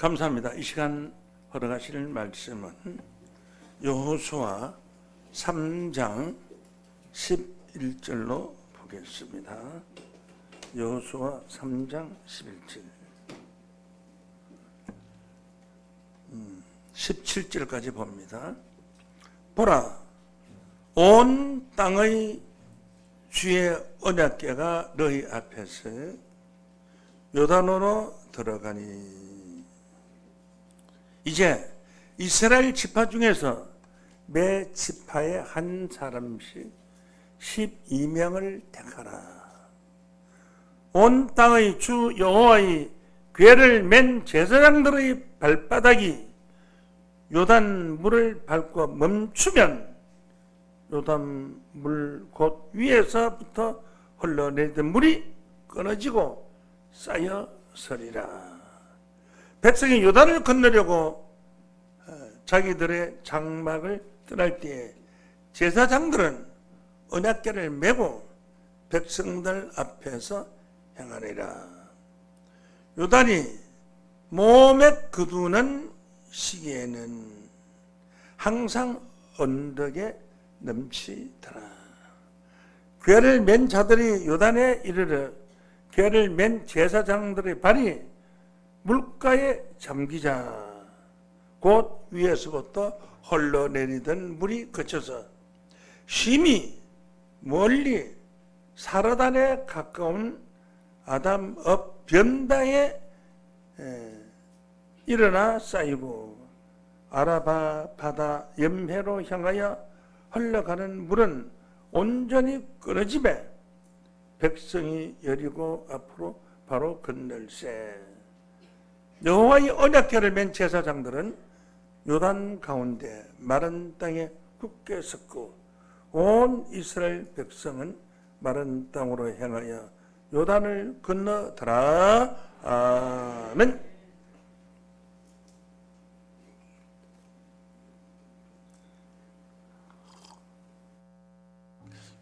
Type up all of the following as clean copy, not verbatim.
감사합니다. 이 시간 허락하실 말씀은 여호수아 3장 11절로 보겠습니다. 여호수아 3장 11절 17절까지 봅니다. 보라, 온 땅의 주의 언약궤가 너희 앞에서 요단으로 들어가니 이제 이스라엘 지파 중에서 매 지파에 한 사람씩 12명을 택하라. 온 땅의 주 여호와의 궤를 맨 제사장들의 발바닥이 요단 물을 밟고 멈추면 요단 물 곧 위에서부터 흘러내리던 물이 끊어지고 쌓여서리라. 백성이 요단을 건너려고 자기들의 장막을 떠날 때에 제사장들은 언약궤를 메고 백성들 앞에서 행하리라. 요단이 몸에 거두는 시기에는 항상 언덕에 넘치더라. 궤를 맨 자들이 요단에 이르러 궤를 맨 제사장들의 발이 물가에 잠기자 곧 위에서부터 흘러내리던 물이 그쳐서 심히 멀리 사르단에 가까운 아담읍 변당에 일어나 쌓이고 아라바 바다 염해로 향하여 흘러가는 물은 온전히 끊어지매 백성이 여리고 앞으로 바로 건널세. 여호와의 언약궤를 맨 제사장들은 요단 가운데 마른 땅에 굳게 섰고 온 이스라엘 백성은 마른 땅으로 향하여 요단을 건너더라. 아멘.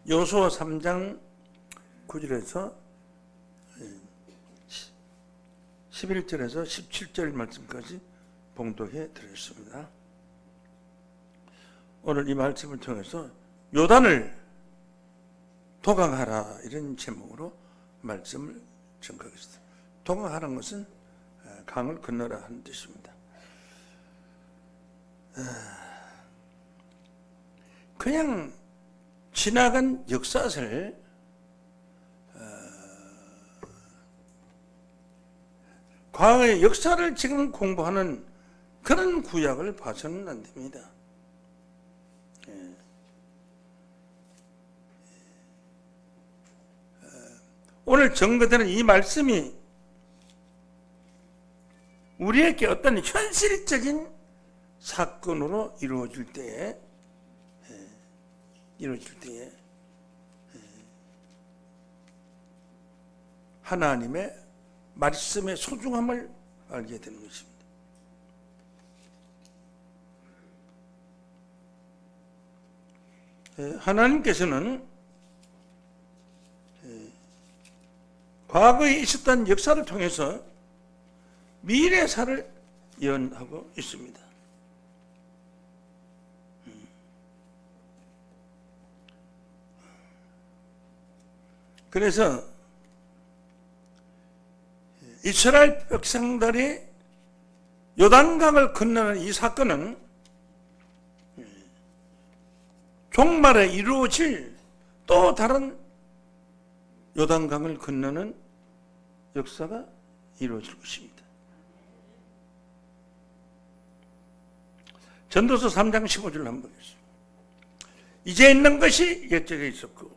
여호수아 3장 9절에서 11절에서 17절 말씀까지 봉독해 드렸습니다. 오늘 이 말씀을 통해서 요단을 도강하라 이런 제목으로 말씀을 전가하겠습니다. 도강하라는 것은 강을 건너라 하는 뜻입니다. 그냥 지나간 역사를 과거의 역사를 지금 공부하는 그런 구약을 봐서는 안 됩니다. 오늘 전거되는 이 말씀이 우리에게 어떤 현실적인 사건으로 이루어질 때에 하나님의 말씀의 소중함을 알게 되는 것입니다. 하나님께서는 과거에 있었던 역사를 통해서 미래사를 예언하고 있습니다. 그래서 이스라엘 백성들이 요단강을 건너는 이 사건은 종말에 이루어질 또 다른 요단강을 건너는 역사가 이루어질 것입니다. 전도서 3장 15절 한번 보겠습니다. 이제 있는 것이 옛적에 있었고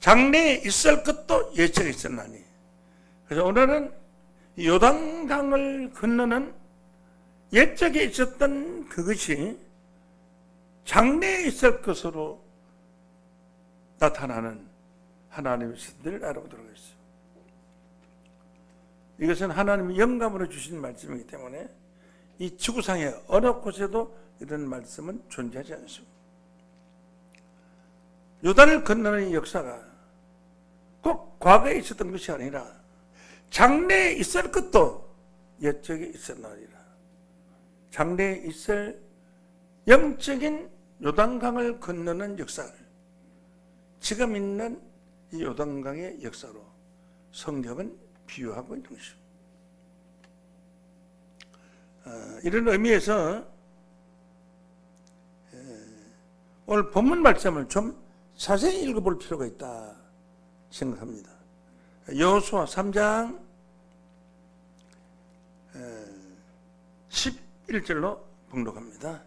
장래에 있을 것도 옛적에 있었나니. 그래서 오늘은 요단강을 건너는 옛적에 있었던 그것이 장래에 있을 것으로 나타나는 하나님의 신들을 알아보도록 하겠습니다. 이것은 하나님이 영감으로 주신 말씀이기 때문에 이 지구상의 어느 곳에도 이런 말씀은 존재하지 않습니다. 요단을 건너는 역사가 꼭 과거에 있었던 것이 아니라 장래에 있을 것도 옛적에 있었나리라. 장래에 있을 영적인 요단강을 건너는 역사를 지금 있는 이 요단강의 역사로 성경은 비유하고 있는 것입니다. 이런 의미에서 오늘 본문 말씀을 좀 자세히 읽어볼 필요가 있다 생각합니다. 여호수아 3장 11절로 봉독합니다.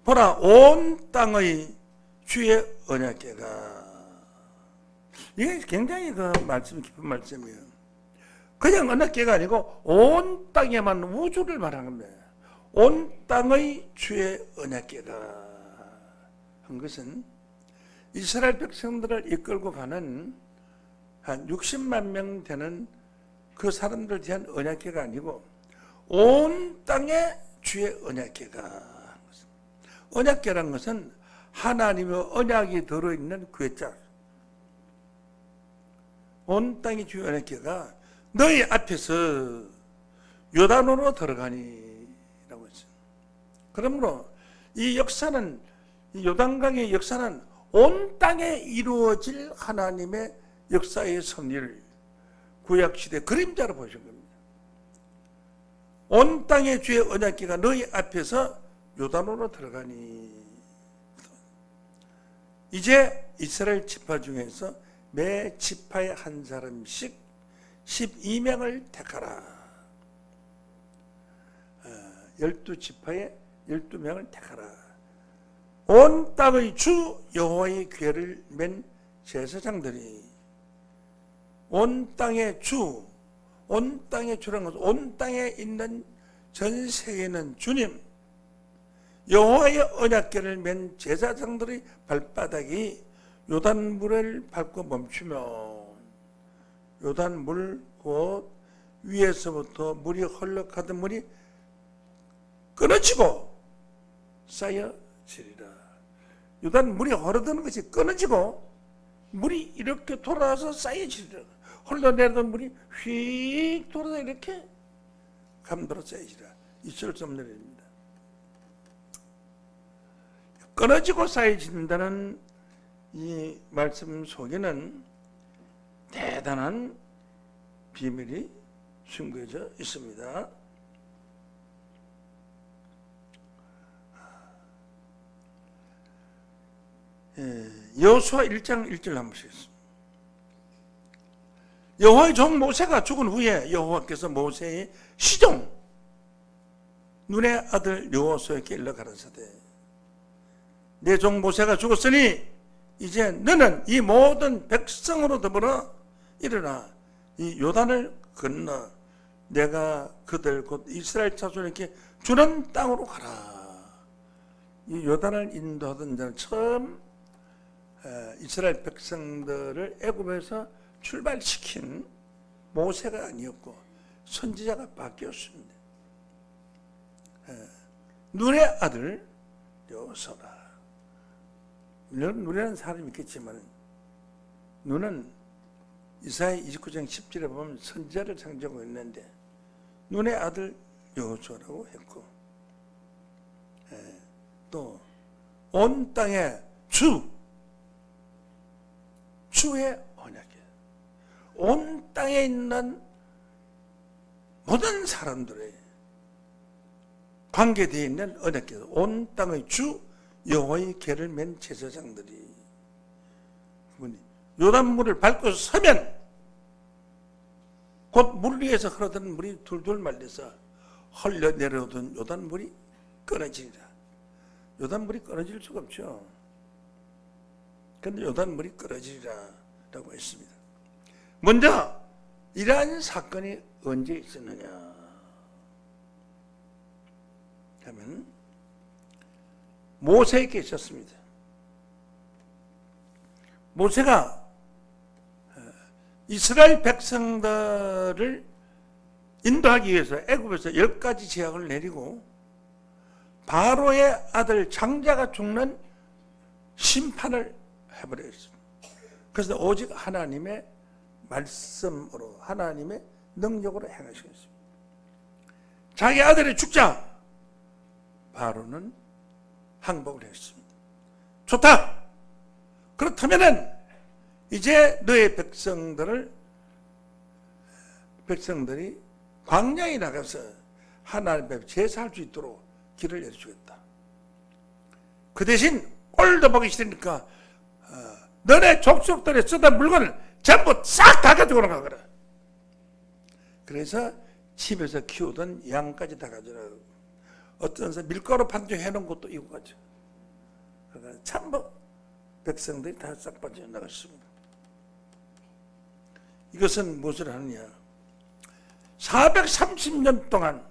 보라, 온 땅의 주의 언약궤가. 이게 굉장히 그 말씀이 깊은 말씀이에요. 그냥 언약궤가 아니고 온 땅에만 우주를 말하는 겁니다. 온 땅의 주의 언약궤가 한 것은 이스라엘 백성들을 이끌고 가는 한 60만 명 되는 그 사람들을 위한 언약궤가 아니고 온 땅의 주의 언약궤가. 언약궤라는 것은 하나님의 언약이 들어있는 궤자. 온 땅의 주의 언약궤가 너희 앞에서 요단으로 들어가니 라고 했어요. 그러므로 이 역사는, 이 요단강의 역사는 온 땅에 이루어질 하나님의 역사의 섭리를 구약시대 그림자로 보신 겁니다. 온 땅의 주의 언약궤가 너희 앞에서 요단으로 들어가니. 이제 이스라엘 지파 중에서 매 지파에 한 사람씩 12명을 택하라. 12지파에 12명을 택하라. 온 땅의 주 여호와의 궤를 맨 제사장들이. 온 땅의 주, 온 땅의 주라는 것은 온 땅에 있는 전 세계는 주님, 여호와의 언약궤를 맨 제사장들의 발바닥이 요단물을 밟고 멈추며 요단물 곧 위에서부터 물이 흘러가던 물이 끊어지고 쌓여지리라. 요단물이 흐르던 것이 끊어지고 물이 이렇게 돌아와서 쌓여지리라. 흘러내리던 물이 휙 돌아서 이렇게 감도로 쌓여지리라. 있을 수 없는 일입니다. 끊어지고 쌓여진다는 이 말씀 속에는 대단한 비밀이 숨겨져 있습니다. 여호수아 1장 1절 한번 보시겠습니다. 여호와의 종 모세가 죽은 후에 여호와께서 모세의 시종 눈의 아들 여호수아에게 일러 가라사대 내 종 모세가 죽었으니 이제 너는 이 모든 백성으로 더불어 일어나 이 요단을 건너 내가 그들 곧 이스라엘 자손에게 주는 땅으로 가라. 이 요단을 인도하던 자는 처음 이스라엘 백성들을 애굽에서 출발시킨 모세가 아니었고 선지자가 바뀌었습니다. 눈의 아들 여호수아라. 눈이라는 사람이 있겠지만 눈은 이사야 29장 10절에 보면 선지자를 상징하고 있는데 눈의 아들 여호수아라고 했고 또 온 땅의 주의 언약이에요. 온 땅에 있는 모든 사람들의 관계되어 있는 언약이에요. 온 땅의 주 여호와의 궤를 맨 제사장들이 요단물을 밟고 서면 곧 물 위에서 흐르던 물이 둘둘 말려서 흘러내려오던 요단물이 끊어지리라. 요단물이 끊어질 수가 없죠. 그런데 요단물이 끊어지리라 라고 했습니다. 먼저 이러한 사건이 언제 있었느냐 하면 모세에게 있었습니다. 모세가 이스라엘 백성들을 인도하기 위해서 애굽에서 10가지 제약을 내리고 바로의 아들 장자가 죽는 심판을 해버렸습니다. 그래서 오직 하나님의 말씀으로 하나님의 능력으로 행하시겠습니다. 자기 아들이 죽자 바로는 항복을 했습니다. 좋다. 그렇다면은 이제 너의 백성들이 광야에 나가서 하나님 앞에 제사할 수 있도록 길을 열어주겠다. 그 대신 꼴도 보기 싫으니까 너네 족속들이 쓰던 물건을 전부 싹 다 가지고 나가거라. 그래서 집에서 키우던 양까지 다 가져라. 어떤 사람 밀가루 판정해 놓은 것도 이거 가져. 그러니까 전부 백성들이 다 싹 빠져나갔습니다. 이것은 무엇을 하느냐? 430년 동안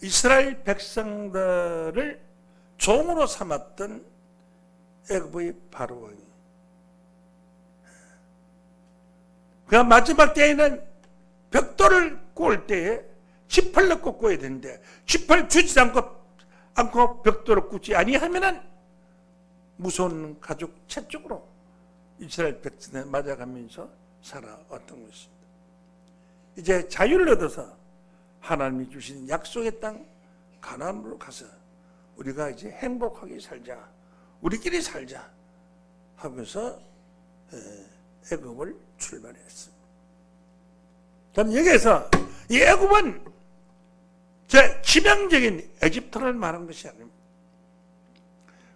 이스라엘 백성들을 종으로 삼았던 애굽의 바로 왕이, 그 마지막 때에는 벽돌을 구울 때에 쥐펄 넣고 구워야 되는데 쥐펄 주지 않고 벽돌을 굽지 아니하면은 무서운 가죽 채 쪽으로 이스라엘 백성을 맞아가면서 살아왔던 것입니다. 이제 자유를 얻어서 하나님이 주신 약속의 땅 가나안으로 가서 우리가 이제 행복하게 살자, 우리끼리 살자 하면서 애굽을 출발했습니다. 저는 여기에서 이 애굽은 제 치명적인 에집트를 말한 것이 아닙니다.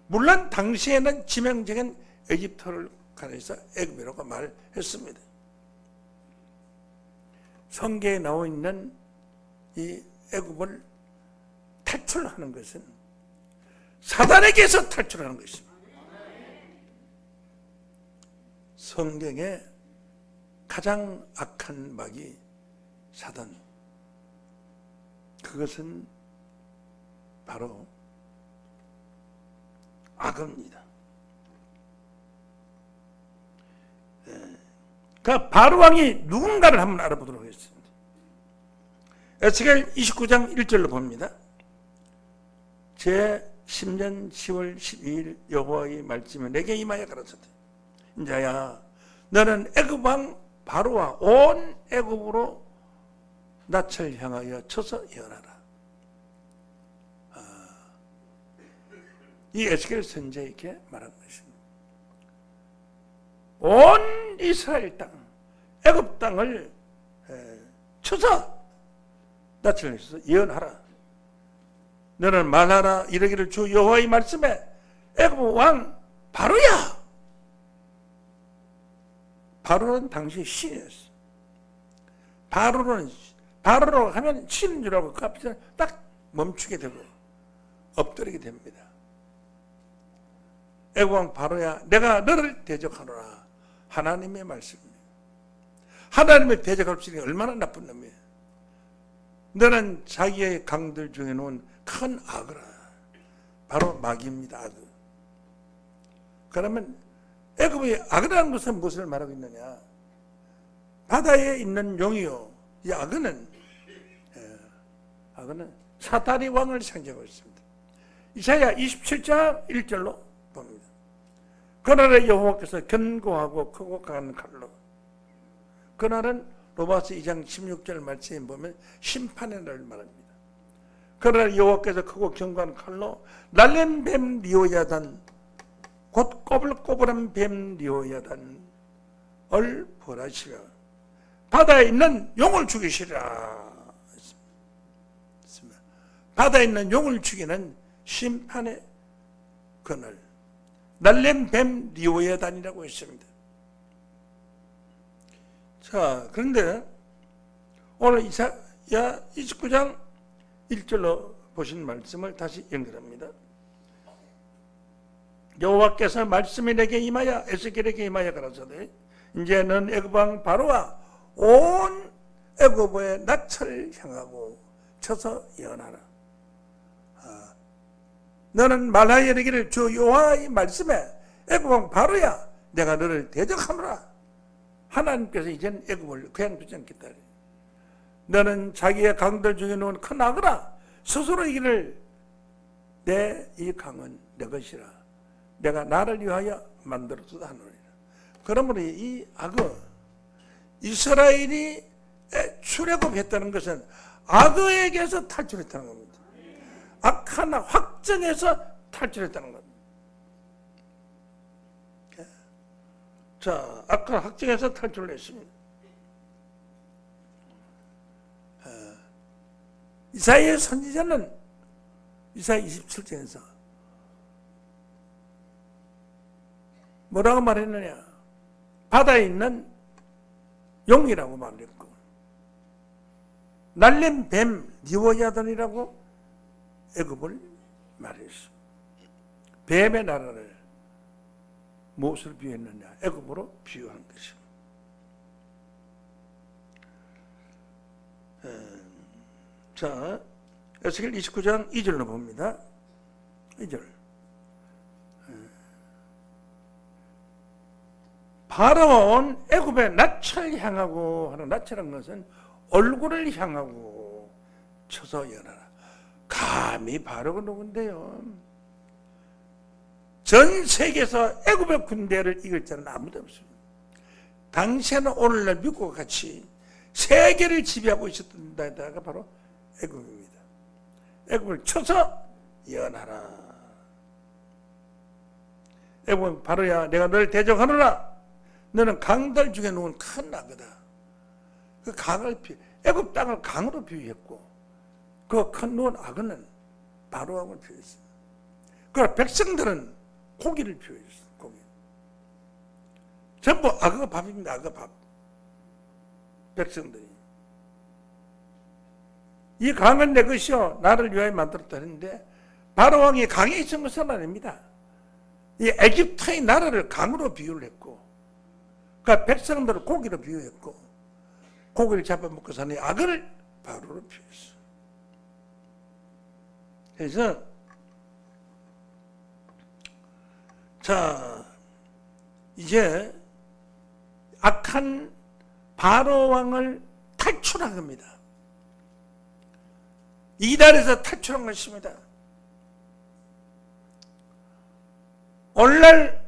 물론 당시에는 치명적인 에집트를 가려서 애굽이라고 말했습니다. 성경에 나와 있는 이 애굽을 탈출하는 것은 사단에게서 탈출하는 것입니다. 성경에 가장 악한 막이 사단, 그것은 바로 악입니다. 그 바로 왕이 누군가를 한번 알아보도록 하겠습니다. 에스겔 29장 1절로 봅니다. 제 10년 10월 12일 여호와의 말씀이 내게 임하여 가라사대, 인자야 너는 애굽 왕 바로와 온 애굽으로 낯을 향하여 쳐서 예언하라. 이 에스겔 선지자에게 말한 것입니다. 온 이스라엘 땅, 애굽 땅을 쳐서 낯을 쳐서 예언하라. 너는 말하라 이르기를 주 여호와의 말씀에 애굽 왕 바로야. 바로는 당시 신이었어. 바로로 하면 신인 줄 알고 갑자기 딱 멈추게 되고 엎드리게 됩니다. 애굽 왕 바로야, 내가 너를 대적하노라. 하나님의 말씀입니다. 하나님의 대적할 수 있는 게 얼마나 나쁜 놈이에요. 너는 자기의 강들 중에 놓은 큰 악을, 바로 마귀입니다. 악. 그러면 애굽의 악이라는 것은 무엇을 말하고 있느냐? 바다에 있는 용이요, 이 악은 사탄의 왕을 상징하고 있습니다. 이사야 27장 1절로 봅니다. 그날에 여호와께서 견고하고 크고 강한 칼로, 그날은 로마서 2장 16절 말씀에 보면 심판의 날을 말합니다. 그날 여호와께서 크고 견고한 칼로 날랜 뱀 리오야단, 곧 꼬불꼬불한 뱀 리오야단을 벌하시려 바다에 있는 용을 죽이시라. 바다에 있는 용을 죽이는 심판의 그날, 날랜 뱀 리오야단이라고 했습니다. 자, 그런데 오늘 이사야 29장 1절로 보신 말씀을 다시 연결합니다. 여호와께서 말씀이 내게 임하여 에스겔에게 임하여 가라사대, 이제 넌 애굽 왕 바로와 온 애굽의 낯을 향하고 쳐서 예언하라. 너는 말하여 이르기를 주 여호와의 말씀에 애굽 왕 바로야, 내가 너를 대적하노라. 하나님께서 이제는 애굽을 그냥 두지 않겠다. 너는 자기의 강들 중에 놓은 큰 악이라 스스로 이기를, 내 이 강은 내 것이라. 내가 나를 위하여 만들어서 하노리라. 그러므로 이 악은 이스라엘이 출애굽했다는 것은 악어에게서 탈출했다는 겁니다. 악한 확정에서 탈출했다는 겁니다. 자, 악한 확정에서 탈출을 했습니다. 이사야 선지자는 이사야 27장에서 뭐라고 말했느냐? 바다에 있는 용이라고 말했고, 날린 뱀 리워야돈이라고 애굽을 말했어. 뱀의 나라를 무엇을 비유했느냐? 애굽으로 비유한 것입니다. 자, 에스겔 29장 2절로 봅니다. 2절. 바로온 애굽의 낯을 향하고 하는 낯이라는 것은 얼굴을 향하고 쳐서 연하라. 감히 바로가 누군데요? 전 세계에서 애굽의 군대를 이길 자는 아무도 없습니다. 당시에는 오늘날 미국과 같이 세계를 지배하고 있었던 데다가 바로 애굽입니다. 애굽을 쳐서 연하라. 애굽은 바로야, 내가 너를 대적하노라. 너는 강들 중에 놓은 큰 악이다. 그 강을 애굽 땅을 강으로 비유했고, 그 큰 놓은 악어는 바로왕을 비유했습니다. 그러나 백성들은 고기를 비유했어요. 고기. 전부 악어 밥입니다. 악어 밥. 백성들이. 이 강은 내 것이요 나를 위하여 만들었다 했는데, 바로왕이 강에 있은 것은 아닙니다. 이 에집트의 나라를 강으로 비유를 했고, 그러니까 백성들을 고기로 비유했고, 고기를 잡아먹고 사는 악어를 바로로 비유했어요. 그래서 자, 이제 악한 바로왕을 탈출한 겁니다. 이달에서 탈출한 것입니다. 오늘날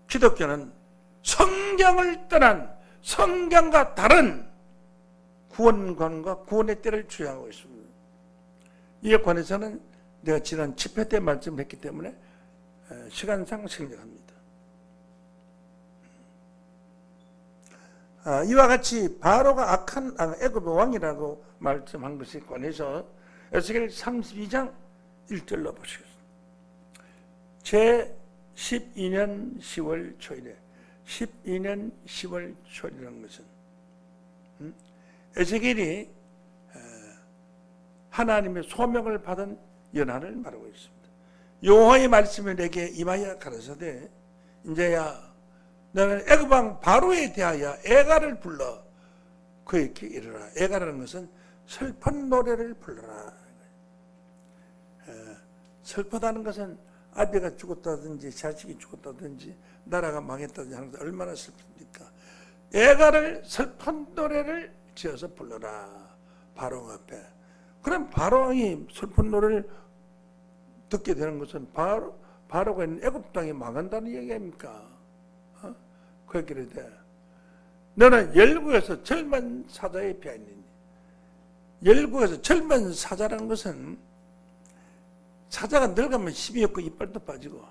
기독교는 성경을 떠난, 성경과 다른 구원관과 구원의 때를 주장하고 있습니다. 이에 관해서는 내가 지난 집회 때 말씀했기 때문에 시간상 생략합니다. 이와 같이 바로가 악한 애굽의 왕이라고 말씀한 것에 관해서 에스겔 32장 1절로 보시겠습니다. 제 12년 10월 초일에, 12년 10월 초일이라는 것은 에스겔이 하나님의 소명을 받은 연한을 말하고 있습니다. 여호와의 말씀을 내게 임하여 가라사대, 이제야 너는 애굽 왕 바로에 대하여 애가를 불러 그에게 이르라. 애가라는 것은 슬픈 노래를 불러라. 슬프다는 것은 아비가 죽었다든지 자식이 죽었다든지 나라가 망했다든지 하는 것은 얼마나 슬픕니까? 애가를, 슬픈 노래를 지어서 불러라. 바로 앞에. 그럼 바로왕이 슬픈 노래를 듣게 되는 것은 바로가 있는 애굽 땅이 망한다는 얘기 아닙니까? 그렇게 돼. 너는 열국에서 젊은 사자에 비하였느니. 열국에서 젊은 사자라는 것은 사자가 늙으면 힘이 없고 이빨도 빠지고,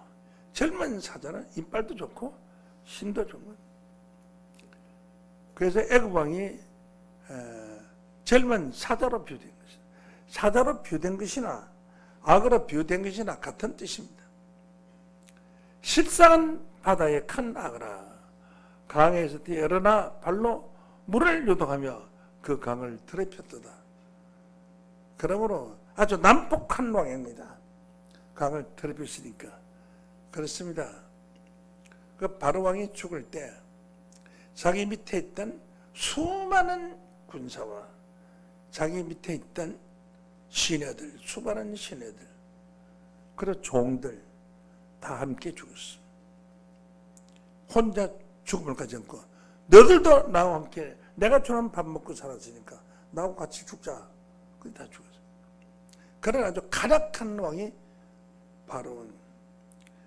젊은 사자는 이빨도 좋고 힘도 좋은 거예요. 그래서 애굽 왕이 젊은 사자로 비유된 것이다. 사자로 비유된 것이나 악어로 비유된 것이나 같은 뜻입니다. 실상은 바다의 큰 악어라. 강에서 일어나 발로 물을 요동하며 그 강을 더럽혔도다. 그러므로 아주 난폭한 왕입니다. 강을 더럽혔으니까. 그렇습니다. 그 바로왕이 죽을 때 자기 밑에 있던 수많은 군사와 자기 밑에 있던 시내들, 수많은 시내들, 그리고 종들 다 함께 죽었습니다. 혼자 죽음을 가지 않고, 너들도 나와 함께, 내가 주는 밥 먹고 살았으니까 나하고 같이 죽자. 그게 다 죽었어요. 그런 아주 가락한 왕이 바로온.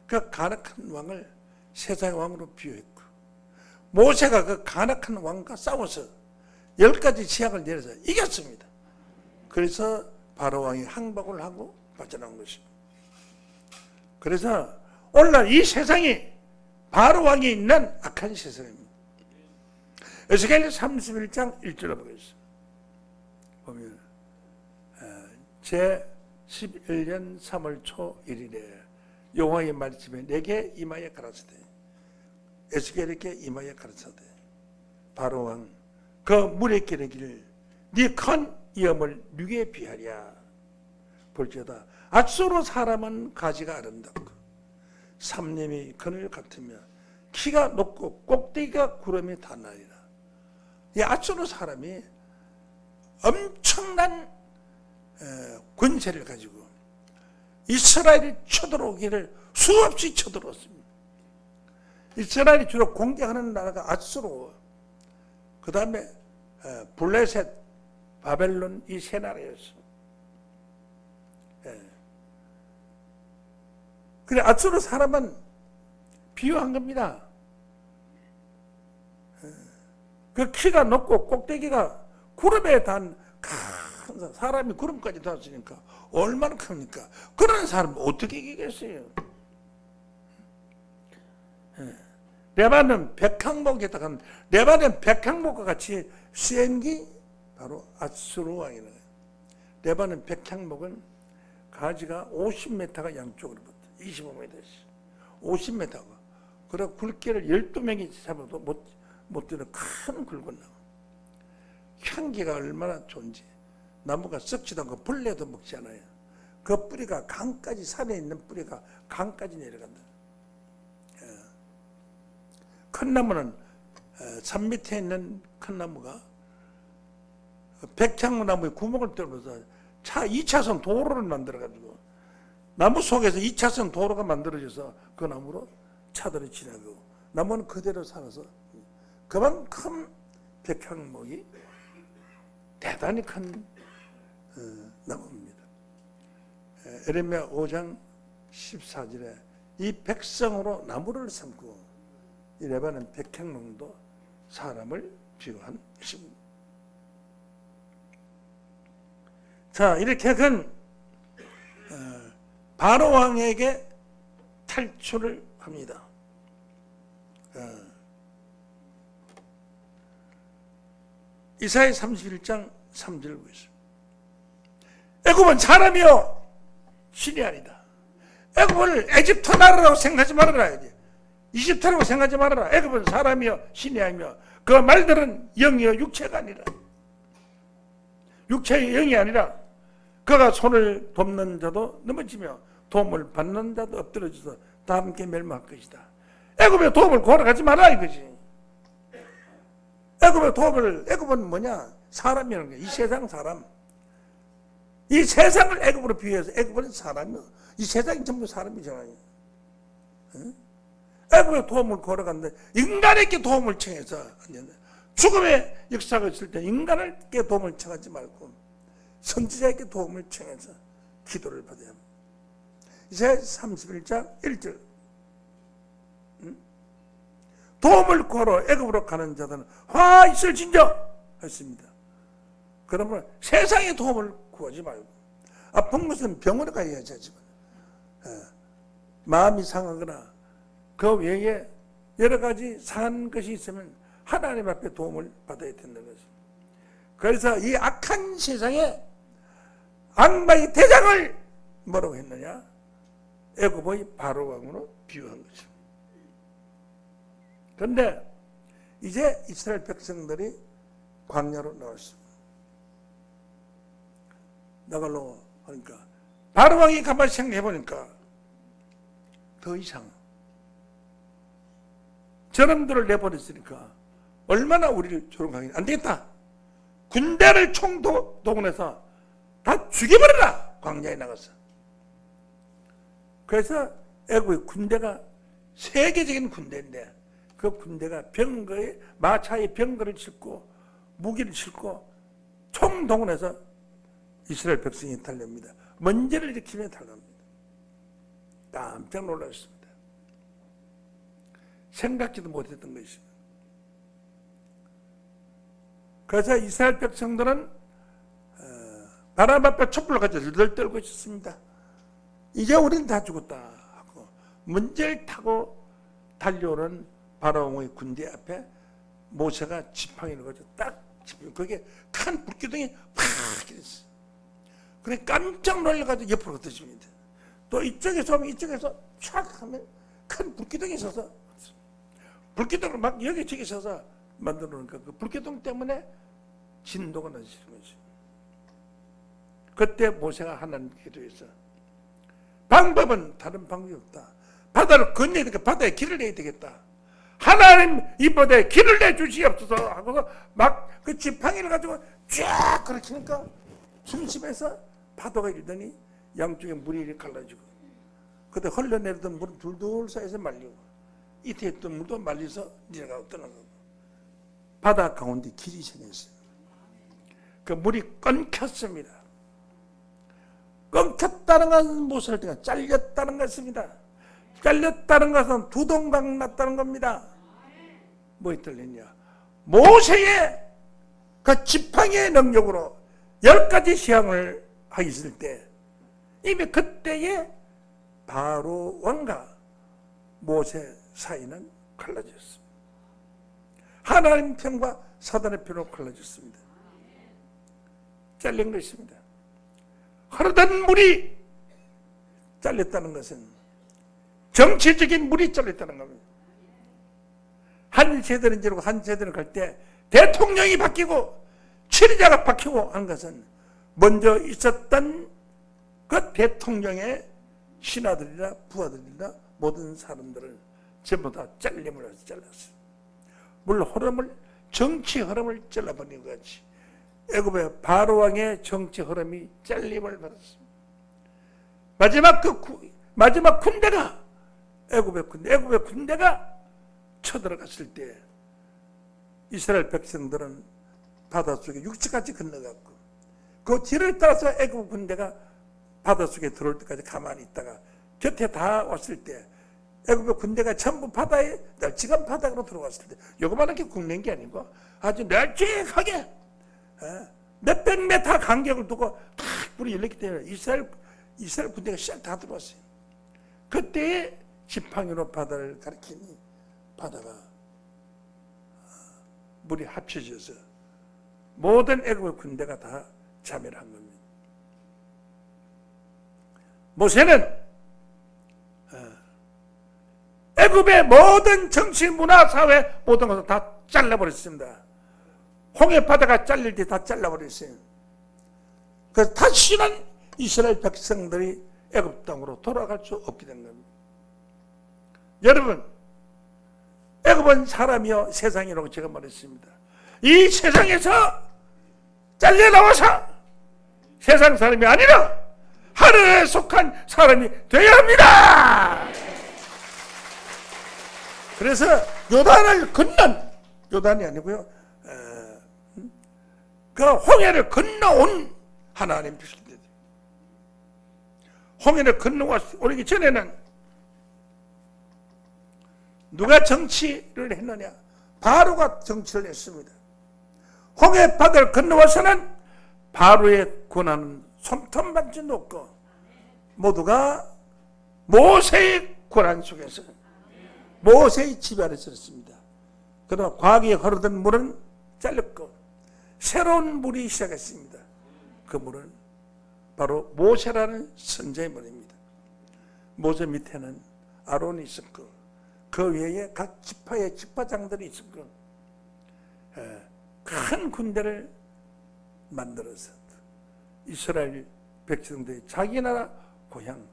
그 가락한 왕을 세상의 왕으로 비유했고, 모세가 그 가락한 왕과 싸워서 10가지 지약을 내려서 이겼습니다. 그래서 바로 왕이 항복을 하고 빠져나온 것입니다. 그래서 오늘날 이 세상이 바로 왕이 있는 악한 세상입니다. 에스겔 31장 1절을 보겠습니다. 보면 제 11년 3월 초 1일에 여호와의 말씀에 내게 임하여 가라사대, 에스겔에게 임하여 가라사대, 바로 왕 그 물에 기르기를 네 큰 위엄을 누구에 비하랴. 볼지어다 앗소로 사람은 가지가 아름답고 삼림이 그늘 같으며 키가 높고 꼭대기가 구름에 닿나이다. 이 앗소로 사람이 엄청난 권세를 가지고 이스라엘이 쳐들어오기를 수없이 쳐들어왔습니다. 이스라엘이 주로 공격하는 나라가 앗소로, 그 다음에 블레셋, 바벨론, 이 세 나라였어. 그래, 앗소로 사람은 비유한 겁니다. 그 키가 높고 꼭대기가 구름에 단 큰 사람이 구름까지 닿았으니까 얼마나 큽니까? 그런 사람 어떻게 이기겠어요? 레바논 백항목에다가 레바논 백항목과 같이 수행기 바로 앗소로 왕이라는 거예요. 레바논 백항목은 가지가 50m가 양쪽으로 붙어 25m씩 50m가 그래 굵기를 12명이 잡아도 못 드는 큰 굵은 나무. 향기가 얼마나 좋은지. 나무가 썩지도 않고 벌레도 먹지 않아요. 그 뿌리가 강까지, 산에 있는 뿌리가 강까지 내려간다. 큰 나무는 산 밑에 있는 큰 나무가 백향나무에 구멍을 뚫어서 차 2차선 도로를 만들어가지고 나무 속에서 2차선 도로가 만들어져서 그 나무로 차들이 지나가고 나무는 그대로 살아서 그만큼 백향목이 대단히 큰 나무입니다. 에레미야 5장 14절에 이 백성으로 나무를 삼고 이 레바논 백향목도 사람을 비유한 것입니다. 자, 이렇게 그 바로 왕에게 탈출을 합니다. 이사야 31장 3절을 보겠습니다. 애굽은 사람이요 신이 아니다. 애굽을 에집트 나라라고 생각하지 말아라. 이집트라고 생각하지 말아라. 애굽은 사람이요 신이 아니며 그 말들은 영이요 육체가 아니라, 육체의 영이 아니라 그가 손을 돕는 자도 넘어지며 도움을 받는 자도 엎드러져서 다 함께 멸망할 것이다. 애굽의 도움을 구하러 가지 마라 이거지. 애굽은 뭐냐? 사람이라는 거야. 이 세상 사람. 이 세상을 애굽으로 비유해서 애굽은 사람이야. 이 세상이 전부 사람이잖아요. 애굽의 도움을 구하러 갔는데 인간에게 도움을 청해서 죽음의 역사가 있을 때 인간에게 도움을 청하지 말고 선지자에게 도움을 청해서 기도를 받아야 합니다. 이사야 31장 1절 도움을 구하러 애굽으로 가는 자들은 화 있을진저 했습니다. 그러면 세상의 도움을 구하지 말고 아픈 것은 병원에 가야지 하지만 마음이 상하거나 그 외에 여러 가지 상한 것이 있으면 하나님 앞에 도움을 받아야 된다는 것입니다. 그래서 이 악한 세상에 악마의 대장을 뭐라고 했느냐? 애굽의 바로 왕으로 비유한 것입니다. 그런데 이제 이스라엘 백성들이 광야로 나왔습니다. 나가려고 하니까 바로 왕이 가만히 생각해 보니까 더 이상 저놈들을 내버렸으니까 얼마나 우리를 조롱하겠냐. 안 되겠다. 군대를 총동원해서 다 죽여버려라. 광야에 나가서. 그래서 애국의 군대가 세계적인 군대인데 그 군대가 병거에 마차에 병거를 싣고 무기를 싣고 총동원해서 이스라엘 백성이 달려옵니다. 먼지를 일으키며 달려옵니다. 깜짝 놀랐습니다. 생각지도 못했던 것입니다. 그래서 이스라엘 백성들은 바람 앞에 촛불을 가지고 들들 떨고 있었습니다. 이제 우린 다 죽었다 하고 문제를 타고 달려오는 바로왕의 군대 앞에 모세가 지팡이를 가지고 딱 짚으면 거기에 큰 불기둥이 팍 이랬어. 그래 깜짝 놀라가지고 옆으로 흩어집니다. 또 이쪽에서 오면 이쪽에서 촥 하면 큰 불기둥이 있어서 불기둥을 막 여기저기 있어서 만들어 놓으니까 그 불기둥 때문에 진도가 나지는 거죠. 그때 모세가 하나님께 기도했어. 방법은 다른 방법이 없다. 바다를 건너야 되니까 바다에 길을 내야 되겠다. 하나님 이 바다에 길을 내주시옵소서 하고서 막 그 지팡이를 가지고 쫙 그렇게니까 중심에서 파도가 일더니 양쪽에 물이 이렇게 갈라지고 그때 흘러내리던 물은 둘둘 사이에서 말리고 이때 있던 물도 말려서 내려가고 떠나가고 바다 가운데 길이 생겼어요. 그 물이 끊겼습니다. 끊겼다는 것은 무엇을 할 때가 잘렸다는 것입니다. 잘렸다는 것은 두동강 났다는 겁니다. 뭐에 떨렸냐? 모세의 그 지팡이의 능력으로 10가지 시향을 하였을 때 이미 그때의 바로 왕과 모세 사이는 갈라졌습니다. 하나님 편과 사단의 편으로 갈라졌습니다. 잘린 것입니다. 흐르던 물이 잘렸다는 것은 정치적인 물이 잘렸다는 겁니다. 한 세대는 지르고 한 세대는 갈 때 대통령이 바뀌고 치리자가 바뀌고 하는 것은 먼저 있었던 그 대통령의 신하들이나 부하들이나 모든 사람들을 전부 다 잘림을 해서 잘랐어요. 물 흐름을 정치 흐름을 잘라버린 것 같이 애굽의 바로왕의 정치 흐름이 잘림을 받았습니다. 마지막 군대가 애굽의 군대가 쳐들어갔을 때 이스라엘 백성들은 바닷속에 육지까지 건너갔고 그 뒤를 따라서 애굽 군대가 바닷속에 들어올 때까지 가만히 있다가 곁에 다 왔을 때 애굽의 군대가 전부 바다에 널찍한 바닥으로 들어갔을 때 요거만하게 굽는 게 아니고 아주 널찍하게 몇백 메타 간격을 두고 탁 불이 열렸기 때문에 이스라엘 군대가 싹 다 들어왔어요. 그때에 지팡이로 바다를 가리키니 바다가 물이 합쳐져서 모든 애굽의 군대가 다 자멸한 겁니다. 모세는 애굽의 모든 정치, 문화, 사회 모든 것을 다 잘라버렸습니다. 홍해 바다가 잘릴 때 다 잘라버렸어요. 그래서 다시는 이스라엘 백성들이 애굽 땅으로 돌아갈 수 없게 된 겁니다. 여러분, 애굽은 사람이요 세상이라고 제가 말했습니다. 이 세상에서 잘려나와서 세상 사람이 아니라 하늘에 속한 사람이 되어야 합니다. 그래서 요단을 건넌 요단이 아니고요 그 홍해를 건너온 하나님 백성들, 홍해를 건너오기 전에는 누가 정치를 했느냐? 바로가 정치를 했습니다. 홍해 바다를 건너와서는 바로의 권한은 손톱만치 높고 모두가 모세의 권한 속에서 모세의 지배 아래 있었습니다. 그러나 과거에 흐르던 물은 잘렸고 새로운 물이 시작했습니다. 그 물은 바로 모세라는 선자의 물입니다. 모세 밑에는 아론이 있었고 그 외에 각 지파의 지파장들이 있었고 큰 군대를 만들어서 이스라엘 백성들이 자기 나라 고향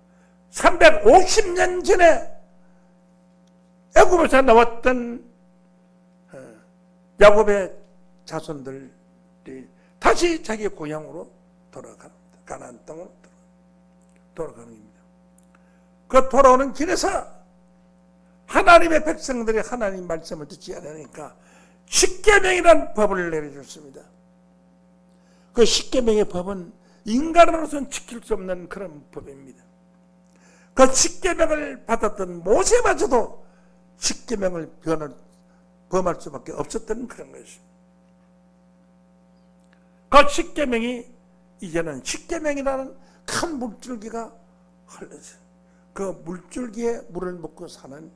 350년 전에 애굽에서 나왔던 야곱의 자손들이 다시 자기 고향으로 돌아가는 가나안 땅으로 돌아가는 겁니다. 그 돌아오는 길에서 하나님의 백성들이 하나님 말씀을 듣지 않으니까 십계명이라는 법을 내려줬습니다. 그 십계명의 법은 인간으로서는 지킬 수 없는 그런 법입니다. 그 십계명을 받았던 모세마저도 십계명을 범할 수밖에 없었던 그런 것입니다. 그 십계명이 이제는 십계명이라는 큰 물줄기가 흘러서 그 물줄기에 물을 먹고 사는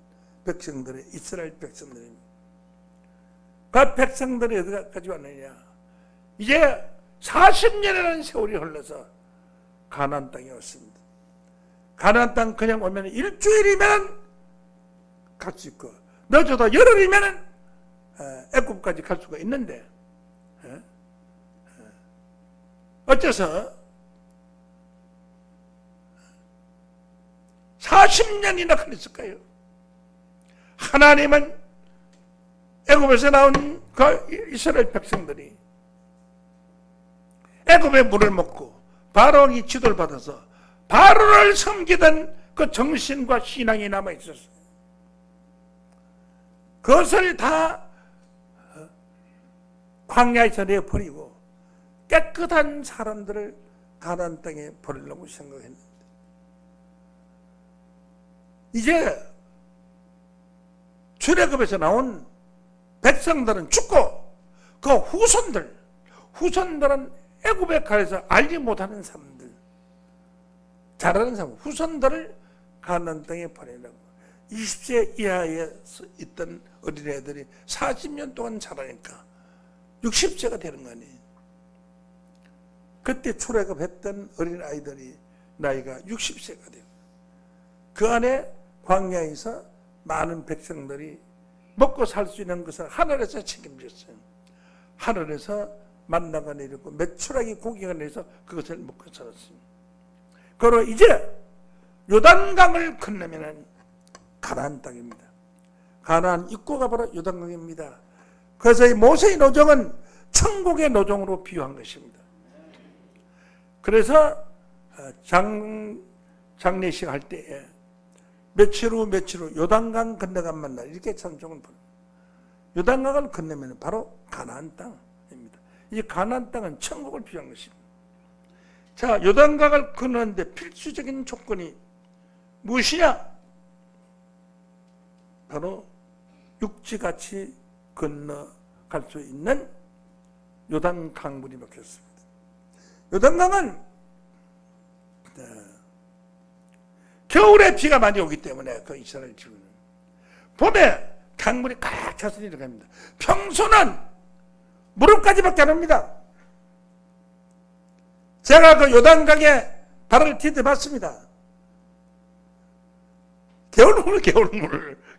백성들의 이스라엘 백성들입니다. 그 백성들이 어디까지 왔느냐? 이제 40년이라는 세월이 흘러서 가나안 땅에 왔습니다. 가나안 땅 그냥 오면 일주일이면 갈 수 있고 늦어도 열흘이면 애굽까지 갈 수가 있는데 어째서 40년이나 걸렸을까요? 하나님은 애굽에서 나온 그 이스라엘 백성들이 애굽의 물을 먹고 바로의 지도를 받아서 바로를 섬기던 그 정신과 신앙이 남아 있었어요. 그것을 다 광야에서 내버리고 깨끗한 사람들을 가나안 땅에 버리려고 생각했는데 이제 출애굽에서 나온 백성들은 죽고 그 후손들은 애굽에 가서 알지 못하는 사람들, 잘하는 사람, 후손들을 가나안 땅에 보내려고 20세 이하에 있던 어린애들이 40년 동안 자라니까 60세가 되는 거 아니에요. 그때 출애굽했던 어린아이들이 나이가 60세가 돼요. 그 안에 광야에서 많은 백성들이 먹고 살 수 있는 것을 하늘에서 책임졌어요. 하늘에서 만나가 내리고 메추라기 고기가 내려서 그것을 먹고 살았습니다. 그리고 이제 요단강을 건너면은 가나안 땅입니다. 가나안 입구가 바로 요단강입니다. 그래서 이 모세의 노정은 천국의 노정으로 비유한 것입니다. 그래서 장례식 할 때에 며칠 후 요단강 건너간 날 이렇게 찬송을 부릅니다. 요단강을 건너면 바로 가나안 땅입니다. 이 가나안 땅은 천국을 비유한 것입니다. 자, 요단강을 건너는데 필수적인 조건이 무엇이냐? 바로 육지같이 건너갈 수 있는 요단강물이 막혔습니다. 요단강은 겨울에 비가 많이 오기 때문에 그 이스라엘 지구는 봄에 강물이 꽉 차서 내려갑니다. 평소는 무릎까지밖에 안 옵니다. 제가 그 요단강에 발을 디뎌봤습니다.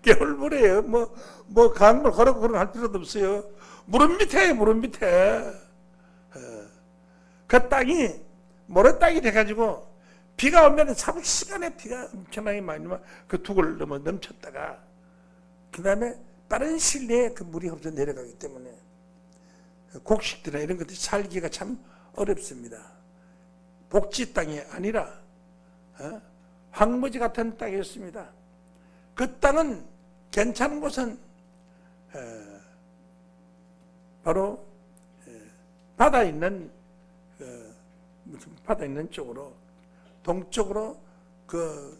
겨울물이에요. 뭐 강물 걸어고 그런 할 필요도 없어요. 무릎 밑에. 그 땅이 모래 땅이 돼가지고 비가 오면 3시간에 비가 엄청나게 많이 오면 그 두골 넘쳤다가 그 다음에 빠른 시일 내에 그 물이 흡수 내려가기 때문에 곡식들이나 이런 것들이 살기가 참 어렵습니다. 복지 땅이 아니라 황무지 같은 땅이었습니다. 그 땅은 괜찮은 곳은 바로 바다 있는 쪽으로 동쪽으로 그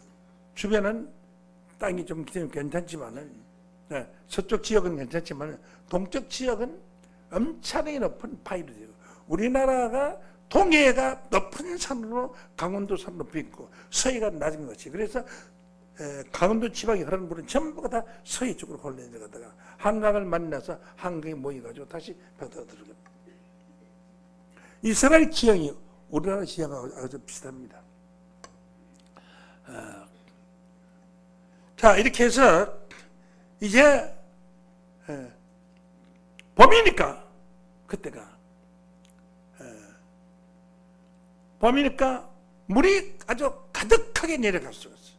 주변은 땅이 좀 괜찮지만은 서쪽 지역은 괜찮지만은 동쪽 지역은 엄청나게 높은 파이로 되고 우리나라가 동해가 높은 산으로 강원도 산 높이 있고 서해가 낮은 것이 그래서 강원도 지방에 흐르는 물은 전부가 다 서해 쪽으로 흘러내려가다가 한강을 만나서 한강에 모여가지고 다시 바다로 들어갑니다. 이스라엘 지형이 우리나라 지형하고 아주 비슷합니다. 자, 이렇게 해서 이제 봄이니까 그때가 봄이니까 물이 아주 가득하게 내려갈 수가 있어요.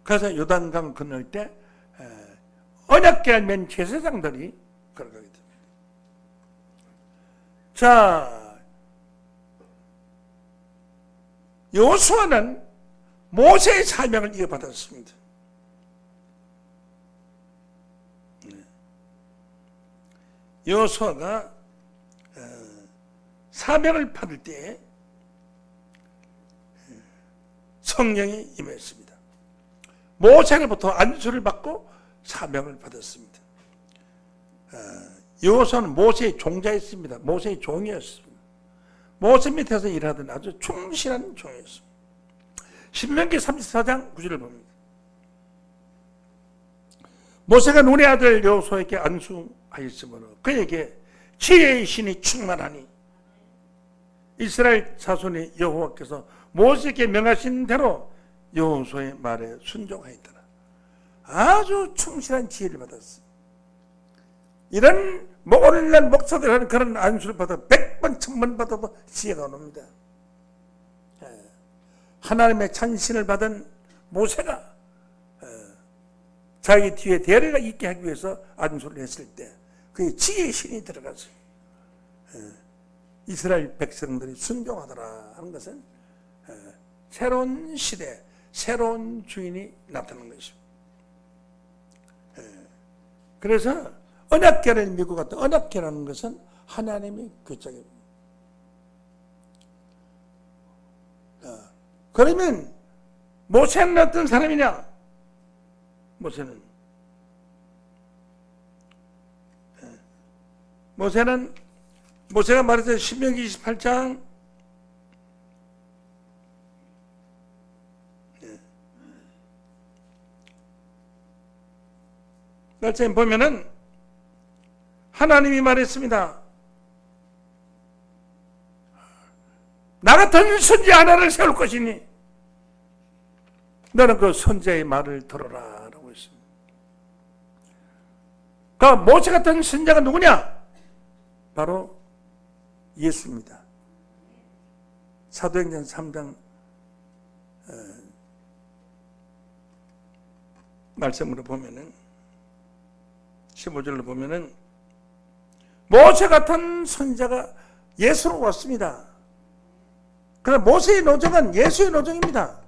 그래서 요단강 건널 때 언약궤를 맨 제사장들이 걸어가게 됩니다. 자, 여호수아는 모세의 사명을 이어받았습니다. 여호수아가 사명을 받을 때 성령이 임했습니다. 모세로부터 안수를 받고 사명을 받았습니다. 여호수아는 모세의 종자였습니다. 모세의 종이었습니다. 모세 밑에서 일하던 아주 충실한 종이었습니다. 신명기 34장 9절을 봅니다. 모세가 눈의 아들 여호수아에게 안수하였으므로 그에게 지혜의 신이 충만하니 이스라엘 자손의 여호와께서 모세에게 명하신 대로 여호수아의 말에 순종하였더라. 아주 충실한 지혜를 받았어요. 이런 오늘날 목사들 하는 그런 안수를 받아 100번 1000번 받아도 지혜가 옵니다. 하나님의 찬신을 받은 모세가 자기 뒤에 대례가 있게 하기 위해서 안수를 했을 때 그의 지혜의 신이 들어갔어요. 이스라엘 백성들이 순종하더라 하는 것은 새로운 시대, 새로운 주인이 나타난 것입니다. 그래서 언약궤를 밀고 갔다. 언약궤라는 것은 하나님의 교장입니다. 그러면 모세는 어떤 사람이냐? 모세가 말했던 신명기 28장 말씀 보면은 하나님이 말했습니다. 나 같은 선지자 하나를 세울 것이니 너는 그 선지자의 말을 들어라 라고 했습니다. 그 모세 같은 선지자가 누구냐? 바로 예수입니다. 사도행전 3장 말씀으로 보면은 15절로 보면은 모세 같은 선지자가 예수로 왔습니다. 그러나 모세의 노정은 예수의 노정입니다.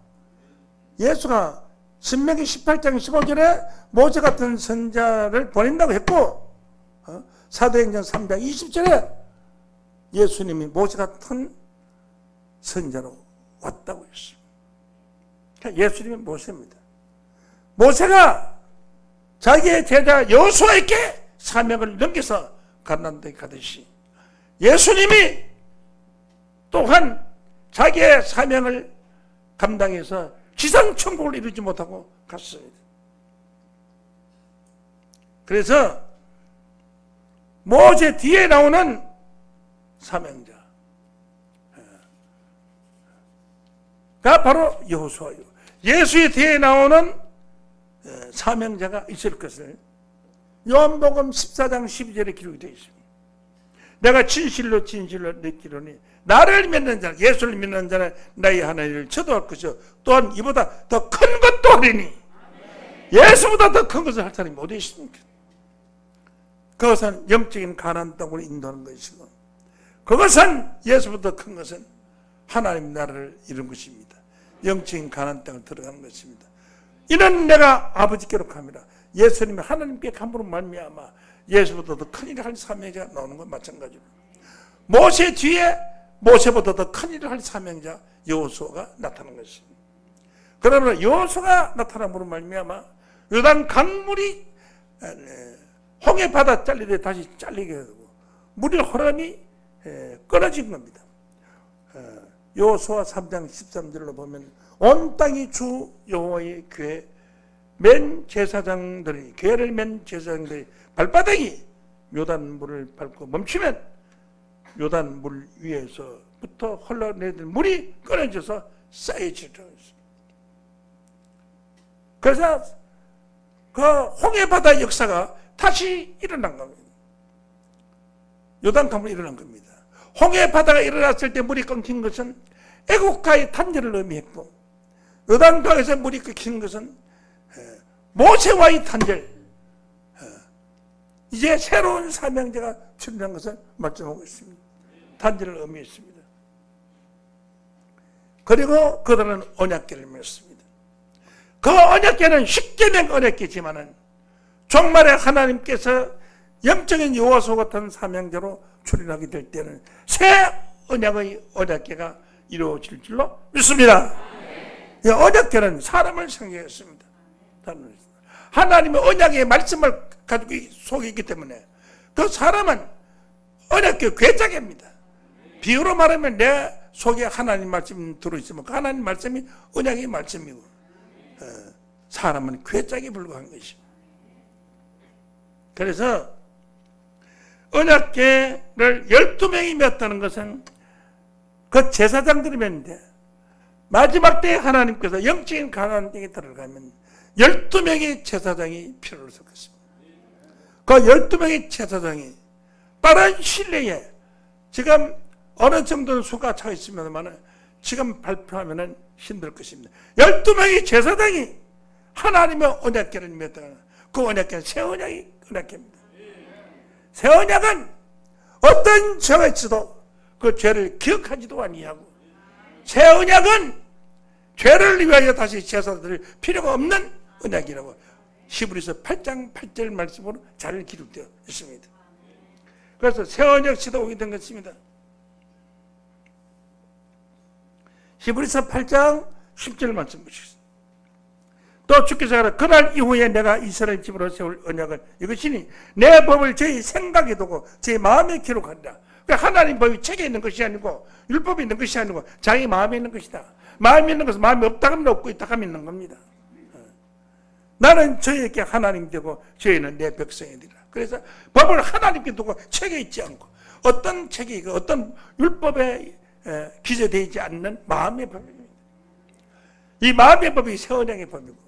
예수가 신명기 18장 15절에 모세 같은 선지자를 보낸다고 했고 사도행전 3장 20절에 예수님이 모세 같은 선지자로 왔다고 했습니다. 그러니까 예수님은 모세입니다. 모세가 자기의 제자 여호수아에게 사명을 넘겨서 가나안 땅에 가듯이 예수님이 또한 자기의 사명을 감당해서 지상천국을 이루지 못하고 갔습니다. 그래서 모세 뒤에 나오는 사명자가 바로 여호수아요. 예수의 뒤에 나오는 사명자가 있을 것을 요한복음 14장 12절에 기록이 되어 있습니다. 내가 진실로 느끼노니 나를 믿는 자, 예수를 믿는 자는 나의 하나님을 저도할 것이요 또한 이보다 더 큰 것도 하리니 예수보다 더 큰 것을 할 사람이 어디 있습니까? 그것은 영적인 가나안 땅으로 인도하는 것이고 그것은 예수보다 큰 것은 하나님 나라를 이룬 것입니다. 영적인 가나안 땅을 들어가는 것입니다. 이는 내가 아버지께로 갑니다. 예수님이 하나님께 감으로 말미암아 예수보다 더 큰 일을 할 사명자가 나오는 것 마찬가지로 모세 뒤에 모세보다 더 큰 일을 할 사명자 여호수아가 나타난 것입니다. 그러면 여호수아가 나타남으로 말미암아 요단 강물이 홍해 바다 잘리듯 다시 잘리게 되고 물이 흐름이 끊어진 겁니다. 여호수아 3장 13절로 보면 온 땅이 주 여호와의 교회 맨 제사장들이 교회를 맨 제사장들이 발바닥이 요단물을 밟고 멈추면 요단물 위에서부터 흘러내리는 물이 끊어져서 쌓여지더라고요. 그래서 그 홍해바다 역사가 다시 일어난 겁니다. 요단강물이 일어난 겁니다. 홍해바다가 일어났을 때 물이 끊긴 것은 애국가의 탄절을 의미했고 요단강에서 물이 끊긴 것은 모세와의 탄절, 이제 새로운 사명자가 출현한 것을 말씀하고 있습니다. 탄절을 의미했습니다. 그리고 그들은 언약궤를 맺습니다. 그 언약궤는 쉽게 된 언약궤지만은 종말에 하나님께서 영적인 여호수아 같은 사명자로 출현하게 될 때는 새 언약의 언약궤가 이루어질 줄로 믿습니다. 이 언약궤는 사람을 상징했습니다. 하나님의 언약의 말씀을 가지고 속에 있기 때문에 그 사람은 언약궤 궤자입니다. 비유로 말하면 내 속에 하나님 말씀이 들어있으면 그 하나님 말씀이 언약의 말씀이고 사람은 괴짝에 불과한 것입니다. 그래서 언약궤를 12명이 메었다는 것은 그 제사장들이 맺는데 마지막 때에 하나님께서 영적인 가나안에 들어가면 12명의 제사장이 필요로 설 것입니다. 그 12명의 제사장이 빠른 시일 내에 지금 어느 정도는 수가 차 있으면 지금 발표하면 힘들 것입니다. 12명의 제사장이 하나님의 언약궤를 메었다는 그 언약궤는 새 언약의 언약궤입니다. 새 언약은 어떤 죄가 있어도 그 죄를 기억하지도 아니하고 새 언약은 죄를 위하여 다시 제사 드릴 필요가 없는 언약이라고 히브리서 8장 8절 말씀으로 잘 기록되어 있습니다. 그래서 새 언약 시대가 오게 된 것입니다. 히브리서 8장 10절 말씀 보시겠습니다. 또 주께서 그날 이후에 내가 이스라엘 집으로 세울 언약은 이것이니 내 법을 저희 생각에 두고 저희 마음에 기록한다. 하나님 법이 책에 있는 것이 아니고 율법에 있는 것이 아니고 자기 마음에 있는 것이다. 마음에 있는 것은 마음이 없다 하면 없고 있다 하면 있는 겁니다. 나는 저희에게 하나님 되고 저희는 내 백성이 되라. 그래서 법을 하나님께 두고 책에 있지 않고 어떤 책이 어떤 율법에 기재되어 있지 않는 마음의 법입니다. 이 마음의 법이 새 언약의 법이고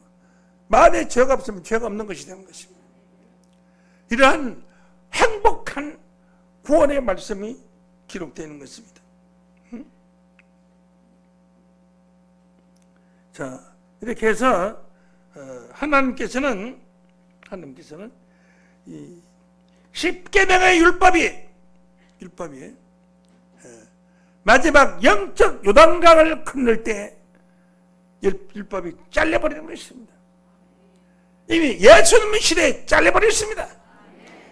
마음에 죄가 없으면 죄가 없는 것이 되는 것입니다. 이러한 행복한 구원의 말씀이 기록되어 있는 것입니다. 자, 이렇게 해서 하나님께서는 이 십계명의 율법이 마지막 영적 요단강을 건널 때 율법이 잘려버리는 것입니다. 이미 예수님 시대에 잘려버렸습니다.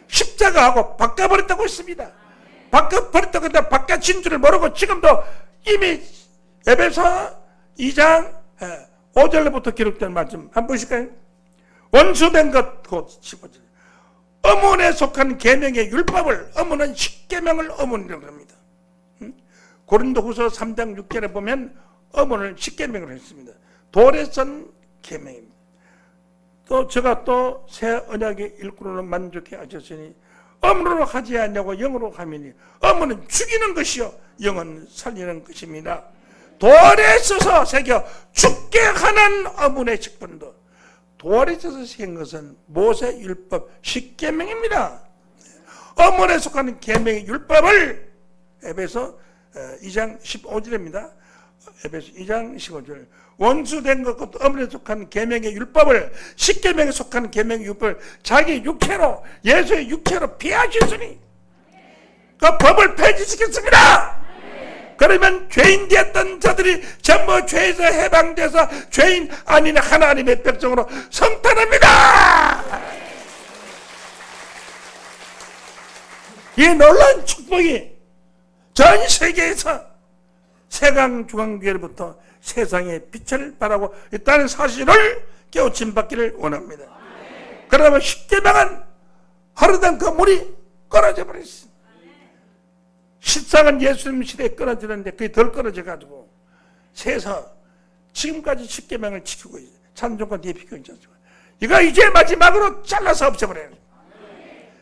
십자가하고 바꿔버렸다고 했습니다. 바꿔버렸다고 했는데 바꿔진 줄을 모르고 지금도 이미 에베소 2장 5절부터 기록된 말씀 한번 보실까요? 원수된 것 곧 15절. 어문에 속한 계명의 율법을 어문은 십계명을 어문이라고 합니다. 고린도후서 3장 6절에 보면 어문을 십계명으로 했습니다. 돌에 쓴 계명입니다. 또 제가 또 새 언약의 일꾼으로 만족해 하셨으니 어문으로 하지 않냐고 영으로 하미니 어문은 죽이는 것이요 영은 살리는 것입니다. 돌에 써서 새겨 죽게 하는 어문의 직분도 돌에 써서 새긴 것은 모세 율법 십계명입니다. 어문에 속하는 계명의 율법을 에베소 2장 15절입니다. 에베소 2장 15절. 원수된 것 어문에 속한 계명의 율법을 십계명에 속한 계명의 율법을 자기 육체로 예수의 육체로 폐하셨으니 그 법을 폐지시켰습니다. 그러면 죄인 되었던 자들이 전부 죄에서 해방돼서 죄인 아닌 하나님의 백성으로 성탄합니다. 이 놀라운 축복이 전 세계에서 세강 중앙교회로부터 세상의 빛을 발하고 있다는 사실을 깨우침 받기를 원합니다. 그러면 십계명은 하루당 그 물이 끊어져 버렸습니다. 십상은 예수님 시대에 끊어지는데 그게 덜 끊어져 가지고 세서 지금까지 십계명을 지키고 있어요. 찬송과 예비교회 있잖아요. 이거 이제 마지막으로 잘라서 없애버려요.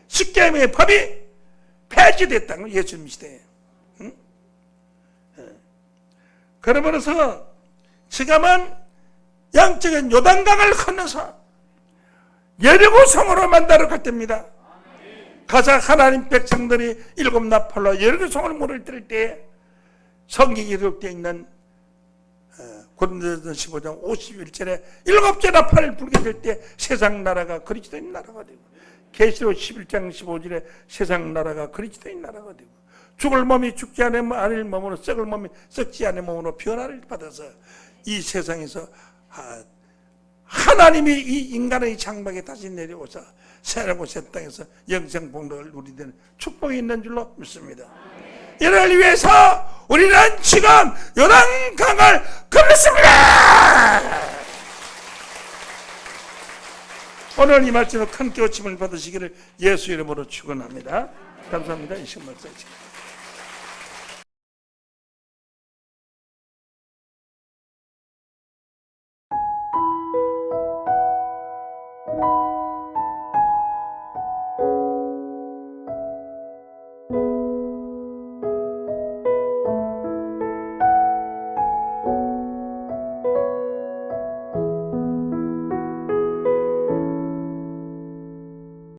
십계명의 법이 폐지됐다는 거예요. 예수님 시대에. 그러면서 지금은 영적인 요단강을 건너서 여리고성으로 만나러 갈 때입니다. 가서 하나님 백성들이 일곱 나팔로 여리고성을 물을 뜰 때 성경에 기록되어 있는 고린도전서 15장 51절에 일곱째 나팔을 불게 될 때 세상 나라가 그리스도인 나라가 되고 계시록 11장 15절에 세상 나라가 그리스도인 나라가 되고 죽을 몸이 죽지 않을 몸으로 썩을 몸이 썩지 않을 몸으로 변화를 받아서 이 세상에서 하나님이 이 인간의 장막에 다시 내려오사 새하고 새 땅에서 영생 복락을 누리는 축복이 있는 줄로 믿습니다. 이를 위해서 우리는 지금 요단강을 건넜습니다. 오늘 이 말씀으로 큰 깨우침을 받으시기를 예수 이름으로 축원합니다. 감사합니다. 이 시간 말씀